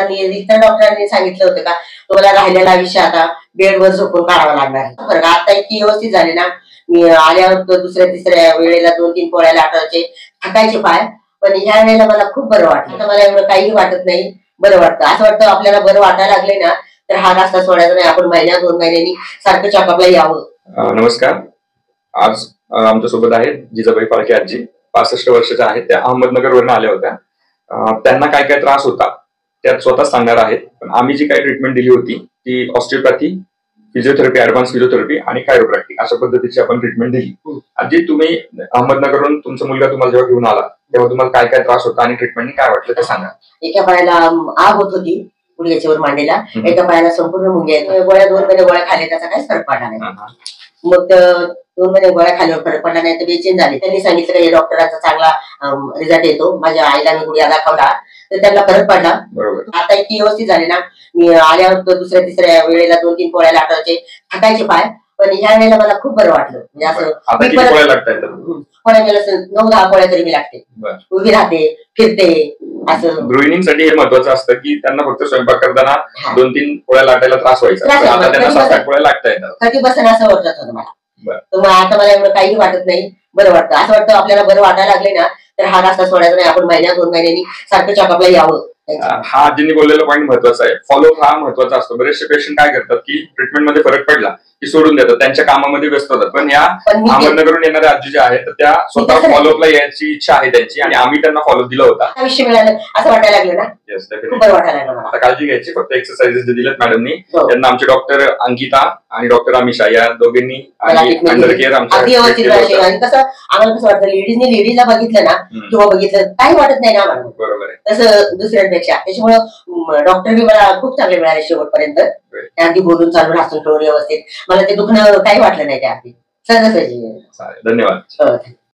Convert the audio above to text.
डॉक्टरांनी सांगितलं होतं का तुम्हाला राहिलेलं आयुष्य आता बेडवर झोपून काढावं लागणार आहे. बरं आता इतकी व्यवस्थित झाली ना, मी आल्यावर दुसऱ्या तिसऱ्या वेळेला 2-3 पोळ्या लाटायचे, थकायचे पाय, पण ह्या वेळेला मला खूप बरं वाटलं. आता मला एवढं काही वाटत नाही, बरं वाटतं. असं वाटतं आपल्याला बरं वाटायला लागले ना तर हा रस्ता सोडायचा नाही, आपण महिन्या 2 महिन्यांनी सारखं चेकअपला यावं. नमस्कार. आज आमच्या सोबत आहेत जिजाबाई फाळके आजी, 65 वर्षाच्या आहेत. त्या अहमदनगरवरून आल्या होत्या. त्यांना काय काय त्रास होता त्यात स्वतः सांगणार आहेत. पण आम्ही जी काही ट्रीटमेंट दिली होती ती ऑस्टिओपॅथी, फिजिओथेरपी, ऍडव्हान्स फिजिओथेरपी आणि कायरोप्रॅक्टिक अशा पद्धतीची आपण ट्रीटमेंट दिली. आजी, तुम्ही अहमदनगरवरून तुमचा मुलगा तुम्हाला जेव्हा घेऊन आला तेव्हा तुम्हाला काय काय त्रास होता आणि ट्रीटमेंटने काय वाटलं ते सांगा. एका पायाला आग होत होती गुडघ्याच्यावर मांडीला, एका पायाला संपूर्ण मुंग्या येत. गोळ्या 2 महिने गोळ्या खाल्ल्या, त्याचा काही फरक पडला नाही. मग 2 महिने गोळ्या खाल्ल्यावर फरक पडला नाही तर बेचैन झाले. त्यांनी सांगितलं की डॉक्टरांचा चांगला रिझल्ट येतो. माझ्या आईला मी गुडघा दाखवला तर त्यांना फरक पडला. आता इतकी व्यवस्थित झाली ना, मी आल्यावर दुसऱ्या तिसऱ्या वेळेला 2-3 पोळ्या लाटायचे, थकायचे पाय, पण ह्या वेळेला मला खूप बरं वाटलं. म्हणजे असं पोळ्या गेलं 9-10 पोळ्या तरी मी लागते, उभी राहते, फिरते. असं गृहिणींसाठी हे महत्वाचं असतं की त्यांना फक्त स्वयंपाक करताना 2-3 पोळ्या लाटायला त्रास व्हायचा, आता त्यांना 7-8 पोळ्या लागता येतात. कधी बसन असं वाटत होतं मला. तर आता मला एवढं काही वाटत नाही, बरं वाटतं. असं वाटतं आपल्याला बरं वाटायला लागले ना तर हा रस्ता सोडायचा नाही, आपण महिन्या 2 महिन्यांनी सारखं चेकअपला यावं. हा आजींनी बोललेला पॉईंट महत्वाचा आहे. फॉलोअप हा महत्वाचा असतो. बरेचसे पेशंट काय करतात की ट्रीटमेंट मध्ये फरक पडला की सोडून देतात, त्यांच्या कामामध्ये व्यस्त होतात. पण या अहमदनगरवरून येणाऱ्या आजी ज्या आहेत त्या स्वतः फॉलोअपला यायची इच्छा आहे त्यांची आणि आम्ही त्यांना फॉलोअप दिला होता. आयुष्य मिळालं असं वाटायला लागलं ना, खूप बरं वाटायला लागलं. आता काळजी घ्यायची, फक्त एक्सरसाइजेस जे दिलेत मॅडमनी त्यांना आमचे डॉक्टर अंकिता आणि डॉक्टर अमिषा या दोघांनी अंडर केअर कसं आम्हाला कसं वाटतं लेडीजला बघितलं ना किंवा बघितलं काही वाटत नाही ना आम्हाला. बरोबर आहे, तसं दुसऱ्यांपेक्षा. त्याच्यामुळं डॉक्टर बी मला खूप चांगले मिळाले शेवटपर्यंत. अगदी बोलून चालून हसून व्यवस्थित. मला ते दुखणं काही वाटलं नाही त्या अगदी सहज. धन्यवाद.